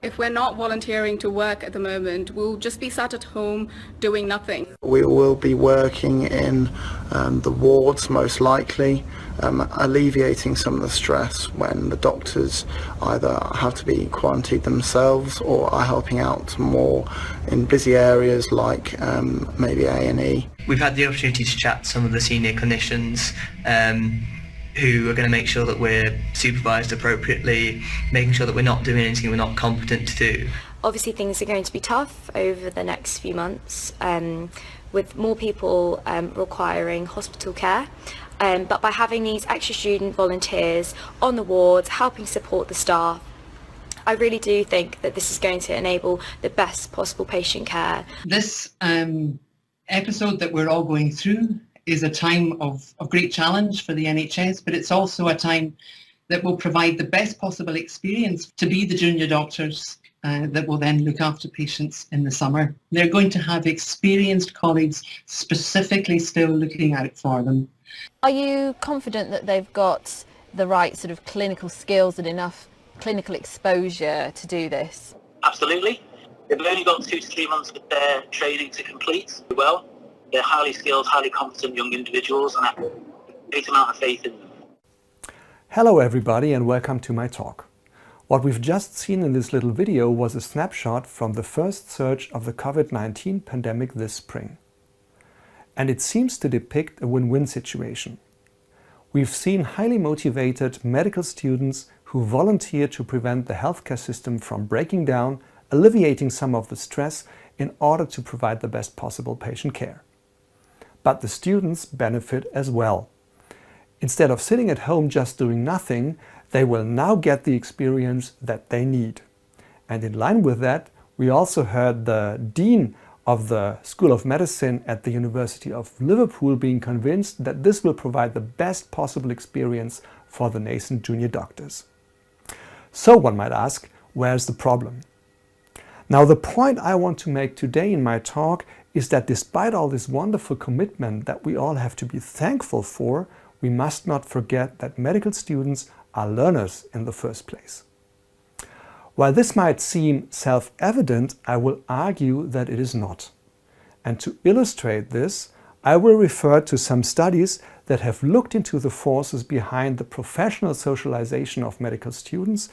If we're not volunteering to work at the moment, we'll just be sat at home doing nothing. We will be working in the wards most likely, alleviating some of the stress when the doctors either have to be quarantined themselves or are helping out more in busy areas like maybe A&E. We've had the opportunity to chat to some of the senior clinicians who are going to make sure that we're supervised appropriately, making sure that we're not doing anything we're not competent to do. Obviously things are going to be tough over the next few months with more people requiring hospital care, but by having these extra student volunteers on the wards helping support the staff, I really do think that this is going to enable the best possible patient care. This episode that we're all going through is a time of great challenge for the NHS, but it's also a time that will provide the best possible experience to be the junior doctors that will then look after patients in the summer. They're going to have experienced colleagues specifically still looking out for them. Are you confident that they've got the right sort of clinical skills and enough clinical exposure to do this? Absolutely. They've only got 2 to 3 months of their training to complete. Well, they're highly skilled, highly competent young individuals, and I have a great amount of faith in them. Hello everybody and welcome to my talk. What we've just seen in this little video was a snapshot from the first surge of the COVID-19 pandemic this spring. And it seems to depict a win-win situation. We've seen highly motivated medical students who volunteer to prevent the healthcare system from breaking down, alleviating some of the stress in order to provide the best possible patient care. But the students benefit as well. Instead of sitting at home just doing nothing, they will now get the experience that they need. And in line with that, we also heard the Dean of the School of Medicine at the University of Liverpool being convinced that this will provide the best possible experience for the nascent junior doctors. So one might ask, where's the problem? Now the point I want to make today in my talk is that despite all this wonderful commitment that we all have to be thankful for, we must not forget that medical students are learners in the first place. While this might seem self-evident, I will argue that it is not. And to illustrate this, I will refer to some studies that have looked into the forces behind the professional socialization of medical students,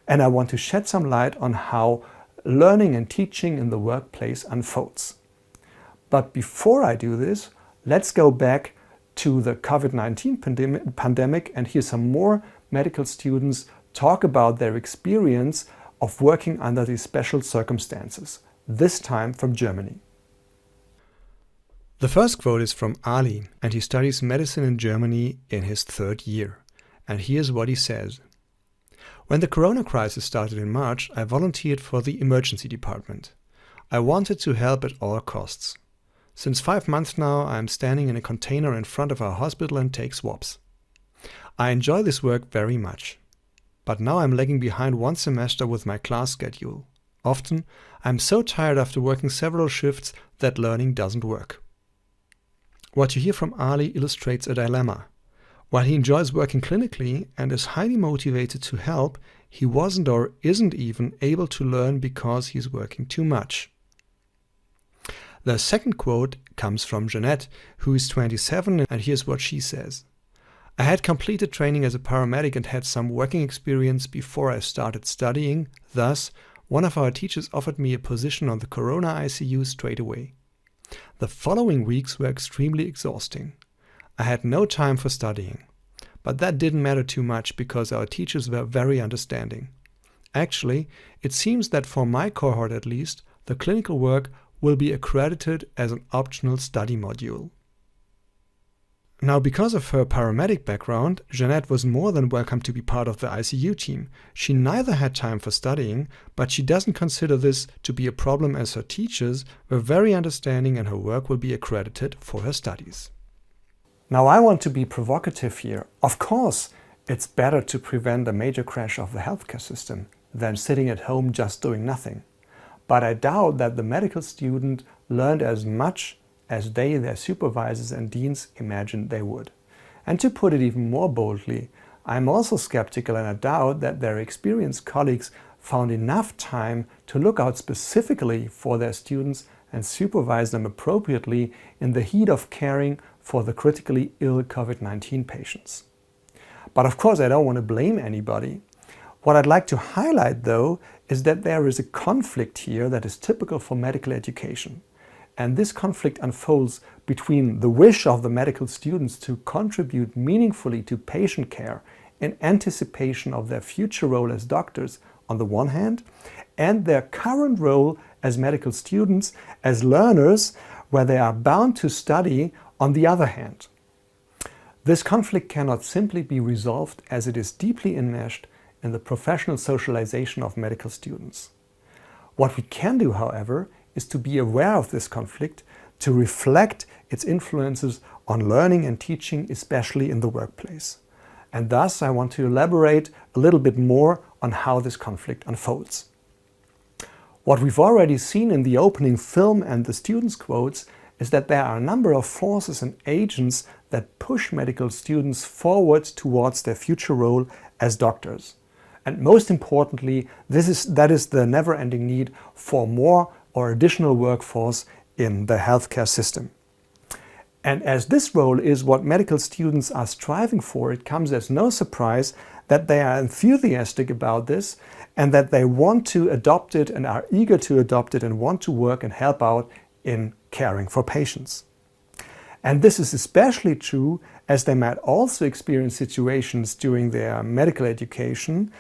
and I want to shed some light on how learning and teaching in the workplace unfolds. But before I do this, let's go back to the COVID-19 pandemic and hear some more medical students talk about their experience of working under these special circumstances, this time from Germany. The first quote is from Ali, and he studies medicine in Germany in his 3rd year. And here's what he says. When the corona crisis started in March, I volunteered for the emergency department. I wanted to help at all costs. Since 5 months now, I am standing in a container in front of our hospital and take swabs. I enjoy this work very much. But now I'm lagging behind 1 semester with my class schedule. Often, I'm so tired after working several shifts that learning doesn't work. What you hear from Ali illustrates a dilemma. While he enjoys working clinically and is highly motivated to help, he wasn't or isn't even able to learn because he's working too much. The second quote comes from Jeanette, who is 27, and here's what she says. I had completed training as a paramedic and had some working experience before I started studying. Thus, one of our teachers offered me a position on the Corona ICU straight away. The following weeks were extremely exhausting. I had no time for studying. But that didn't matter too much because our teachers were very understanding. Actually, it seems that for my cohort at least, the clinical work will be accredited as an optional study module. Now, because of her paramedic background, Jeanette was more than welcome to be part of the ICU team. She neither had time for studying, but she doesn't consider this to be a problem as her teachers were very understanding and her work will be accredited for her studies. Now, I want to be provocative here. Of course, it's better to prevent a major crash of the healthcare system than sitting at home just doing nothing. But I doubt that the medical student learned as much as they, their supervisors and deans imagined they would. And to put it even more boldly, I'm also skeptical and I doubt that their experienced colleagues found enough time to look out specifically for their students and supervise them appropriately in the heat of caring for the critically ill COVID-19 patients. But of course, I don't want to blame anybody. What I'd like to highlight, though, is that there is a conflict here that is typical for medical education. And this conflict unfolds between the wish of the medical students to contribute meaningfully to patient care in anticipation of their future role as doctors on the one hand, and their current role as medical students, as learners, where they are bound to study on the other hand. This conflict cannot simply be resolved as it is deeply enmeshed in the professional socialization of medical students. What we can do, however, is to be aware of this conflict, to reflect its influences on learning and teaching, especially in the workplace. And thus I want to elaborate a little bit more on how this conflict unfolds. What we've already seen in the opening film and the students' quotes is that there are a number of forces and agents that push medical students forward towards their future role as doctors. And most importantly, that is the never-ending need for more or additional workforce in the healthcare system. And as this role is what medical students are striving for, it comes as no surprise that they are enthusiastic about this and that they want to adopt it and are eager to adopt it and want to work and help out in caring for patients. And this is especially true as they might also experience situations during their medical education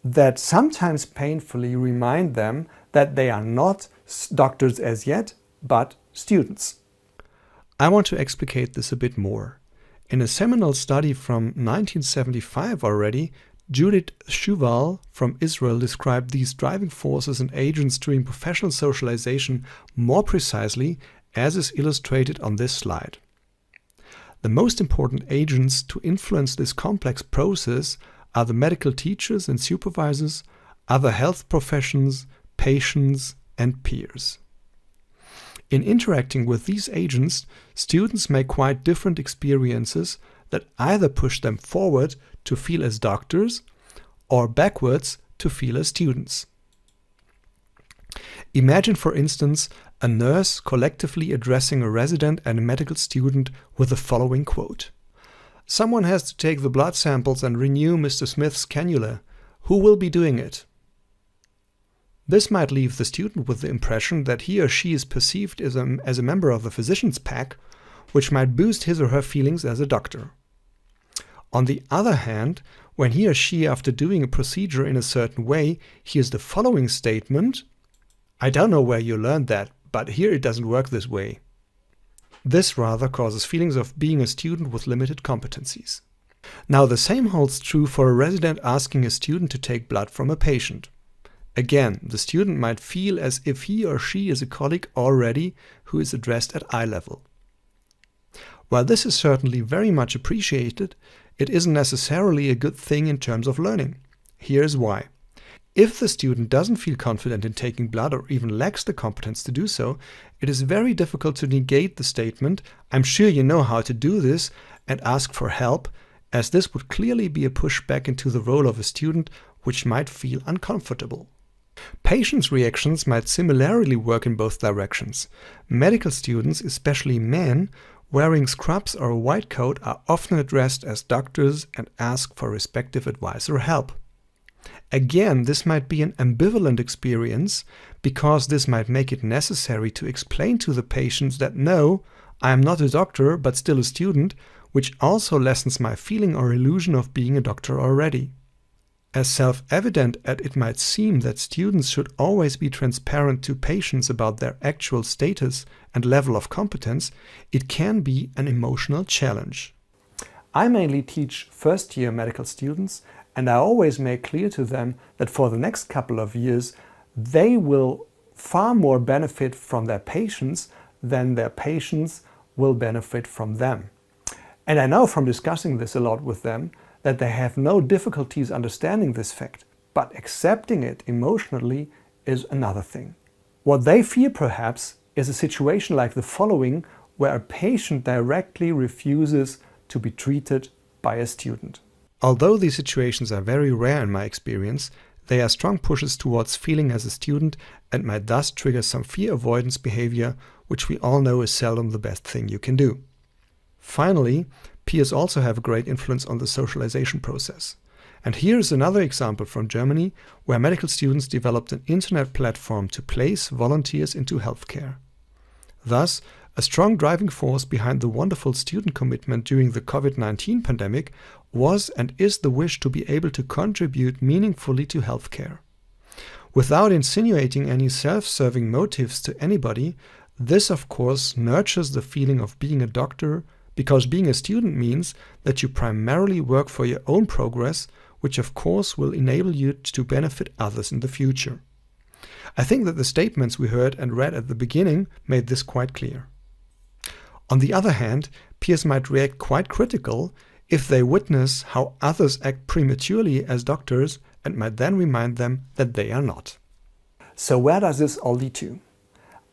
that sometimes painfully remind them that they are not doctors as yet, but students. I want to explicate this a bit more. In a seminal study from 1975 already, Judith Shuval from Israel described these driving forces and agents during professional socialization more precisely, as is illustrated on this slide. The most important agents to influence this complex process are the medical teachers and supervisors, other health professions, patients, and peers. In interacting with these agents, students make quite different experiences that either push them forward to feel as doctors or backwards to feel as students. Imagine, for instance, a nurse collectively addressing a resident and a medical student with the following quote: "Someone has to take the blood samples and renew Mr. Smith's cannula. Who will be doing it?" This might leave the student with the impression that he or she is perceived as a member of the physician's pack, which might boost his or her feelings as a doctor. On the other hand, when he or she, after doing a procedure in a certain way, hears the following statement: "I don't know where you learned that, but here it doesn't work this way." This rather causes feelings of being a student with limited competencies. Now, the same holds true for a resident asking a student to take blood from a patient. Again, the student might feel as if he or she is a colleague already who is addressed at eye level. While this is certainly very much appreciated, it isn't necessarily a good thing in terms of learning. Here's why. If the student doesn't feel confident in taking blood or even lacks the competence to do so, it is very difficult to negate the statement, "I'm sure you know how to do this," and ask for help, as this would clearly be a push back into the role of a student, which might feel uncomfortable. Patients' reactions might similarly work in both directions. Medical students, especially men, wearing scrubs or a white coat are often addressed as doctors and ask for respective advice or help. Again, this might be an ambivalent experience because this might make it necessary to explain to the patients that no, I am not a doctor but still a student, which also lessens my feeling or illusion of being a doctor already. As self-evident as it might seem that students should always be transparent to patients about their actual status and level of competence, it can be an emotional challenge. I mainly teach first-year medical students, and I always make clear to them that for the next couple of years they will far more benefit from their patients than their patients will benefit from them. And I know from discussing this a lot with them that they have no difficulties understanding this fact, but accepting it emotionally is another thing. What they fear perhaps is a situation like the following, where a patient directly refuses to be treated by a student. Although these situations are very rare in my experience, they are strong pushes towards feeling as a student and might thus trigger some fear avoidance behavior, which we all know is seldom the best thing you can do. Finally, peers also have a great influence on the socialization process. And here is another example from Germany, where medical students developed an internet platform to place volunteers into healthcare. Thus, a strong driving force behind the wonderful student commitment during the COVID-19 pandemic was and is the wish to be able to contribute meaningfully to healthcare. Without insinuating any self-serving motives to anybody, this of course nurtures the feeling of being a doctor, because being a student means that you primarily work for your own progress, which of course will enable you to benefit others in the future. I think that the statements we heard and read at the beginning made this quite clear. On the other hand, peers might react quite critical if they witness how others act prematurely as doctors and might then remind them that they are not. So where does this all lead to?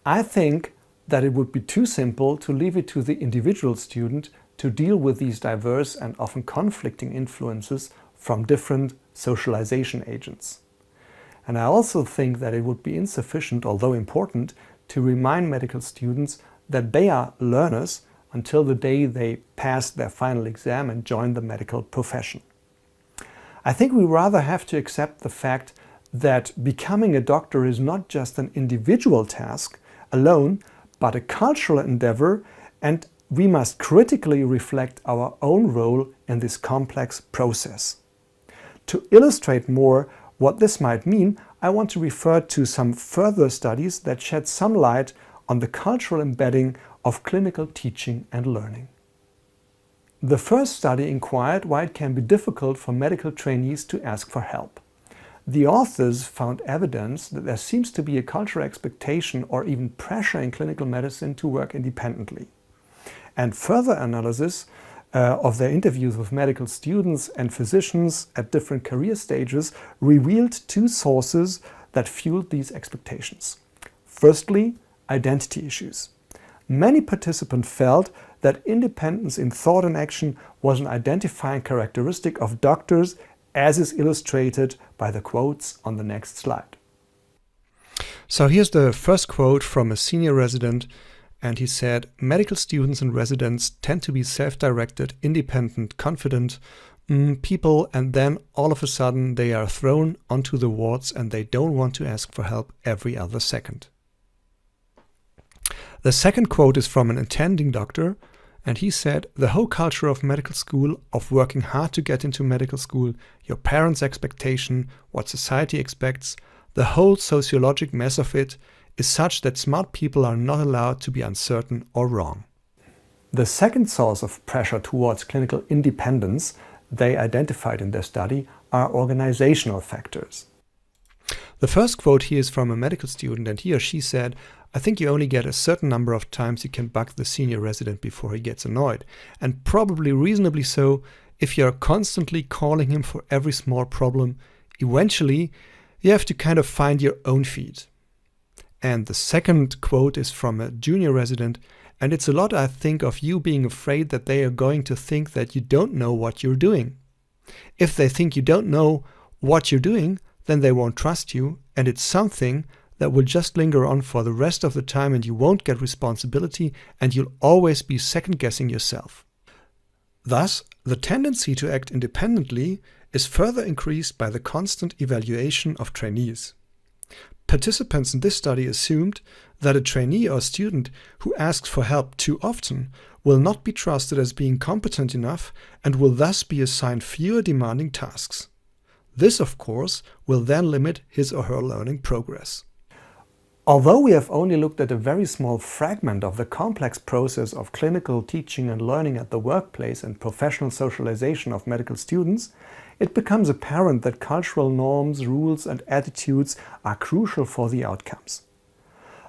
I think that it would be too simple to leave it to the individual student to deal with these diverse and often conflicting influences from different socialization agents. And I also think that it would be insufficient, although important, to remind medical students that they are learners until the day they pass their final exam and join the medical profession. I think we rather have to accept the fact that becoming a doctor is not just an individual task alone, but a cultural endeavor, and we must critically reflect our own role in this complex process. To illustrate more what this might mean, I want to refer to some further studies that shed some light on the cultural embedding of clinical teaching and learning. The first study inquired why it can be difficult for medical trainees to ask for help. The authors found evidence that there seems to be a cultural expectation or even pressure in clinical medicine to work independently. And further analysis of their interviews with medical students and physicians at different career stages revealed two sources that fueled these expectations. Firstly, identity issues. Many participants felt that independence in thought and action was an identifying characteristic of doctors, as is illustrated by the quotes on the next slide. So here's the first quote from a senior resident, and he said, "Medical students and residents tend to be self-directed, independent, confident people, and then all of a sudden they are thrown onto the wards and they don't want to ask for help every other second." The second quote is from an attending doctor, and he said, "The whole culture of medical school, of working hard to get into medical school, your parents' expectation, what society expects, the whole sociologic mess of it is such that smart people are not allowed to be uncertain or wrong." The second source of pressure towards clinical independence they identified in their study are organizational factors. The first quote here is from a medical student, and he or she said, "I think you only get a certain number of times you can bug the senior resident before he gets annoyed, and probably reasonably so if you're constantly calling him for every small problem. Eventually, you have to kind of find your own feet." And the second quote is from a junior resident, "And it's a lot, I think, of you being afraid that they are going to think that you don't know what you're doing. If they think you don't know what you're doing, then they won't trust you, and it's something that will just linger on for the rest of the time, and you won't get responsibility, and you'll always be second-guessing yourself." Thus, the tendency to act independently is further increased by the constant evaluation of trainees. Participants in this study assumed that a trainee or student who asks for help too often will not be trusted as being competent enough and will thus be assigned fewer demanding tasks. This, of course, will then limit his or her learning progress. Although we have only looked at a very small fragment of the complex process of clinical teaching and learning at the workplace and professional socialization of medical students, it becomes apparent that cultural norms, rules, and attitudes are crucial for the outcomes.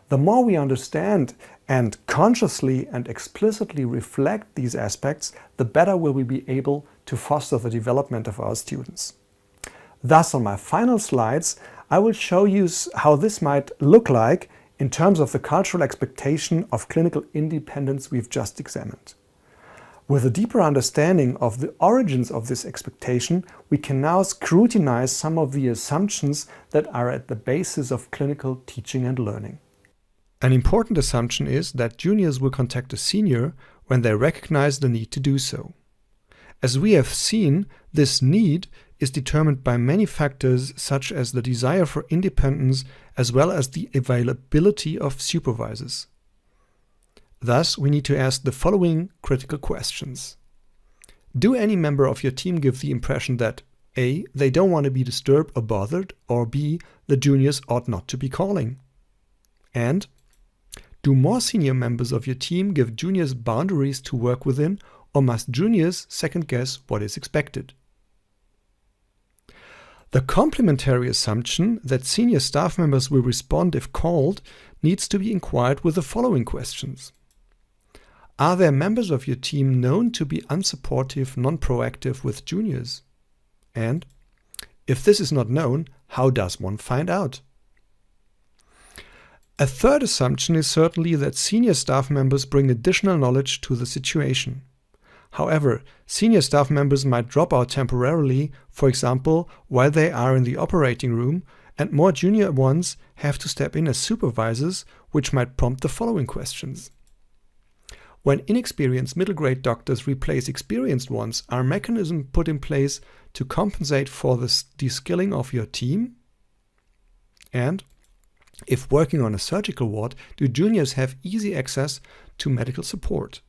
The more we understand and consciously and explicitly reflect these aspects, the better will we be able to foster the development of our students. Thus, on my final slides, I will show you how this might look like in terms of the cultural expectation of clinical independence we've just examined. With a deeper understanding of the origins of this expectation, we can now scrutinize some of the assumptions that are at the basis of clinical teaching and learning. An important assumption is that juniors will contact a senior when they recognize the need to do so. As we have seen, this need is determined by many factors such as the desire for independence as well as the availability of supervisors. Thus, we need to ask the following critical questions. Do any member of your team give the impression that A. They don't want to be disturbed or bothered, or B. The juniors ought not to be calling? And do more senior members of your team give juniors boundaries to work within, or must juniors second guess what is expected? The complementary assumption that senior staff members will respond if called needs to be inquired with the following questions. Are there members of your team known to be unsupportive, non-proactive with juniors? And if this is not known, how does one find out? A third assumption is certainly that senior staff members bring additional knowledge to the situation. However, senior staff members might drop out temporarily, for example, while they are in the operating room, and more junior ones have to step in as supervisors, which might prompt the following questions. When inexperienced middle-grade doctors replace experienced ones, are mechanisms put in place to compensate for the de-skilling of your team? And if working on a surgical ward, do juniors have easy access to medical support?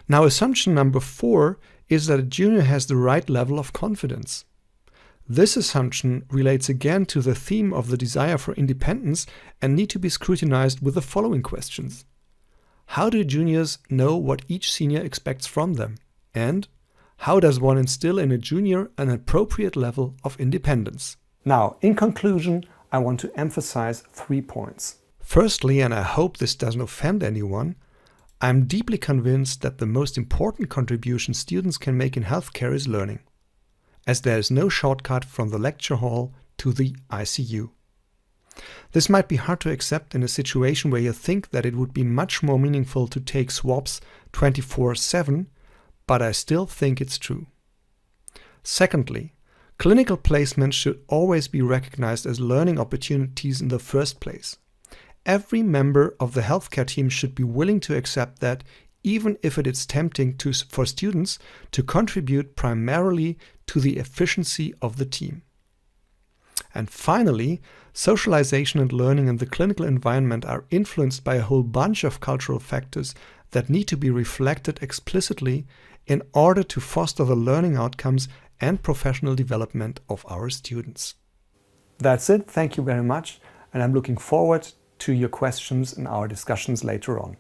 Now, assumption number 4 is that a junior has the right level of confidence. This assumption relates again to the theme of the desire for independence and need to be scrutinized with the following questions. How do juniors know what each senior expects from them? And how does one instill in a junior an appropriate level of independence? Now, in conclusion, I want to emphasize 3 points. Firstly, and I hope this doesn't offend anyone, I'm deeply convinced that the most important contribution students can make in healthcare is learning, as there is no shortcut from the lecture hall to the ICU. This might be hard to accept in a situation where you think that it would be much more meaningful to take swabs 24/7, but I still think it's true. Secondly, clinical placements should always be recognized as learning opportunities in the first place. Every member of the healthcare team should be willing to accept that, even if it is tempting for students to contribute primarily to the efficiency of the team. And finally, socialization and learning in the clinical environment are influenced by a whole bunch of cultural factors that need to be reflected explicitly in order to foster the learning outcomes and professional development of our students. That's it. Thank you very much. And I'm looking forward to your questions and our discussions later on.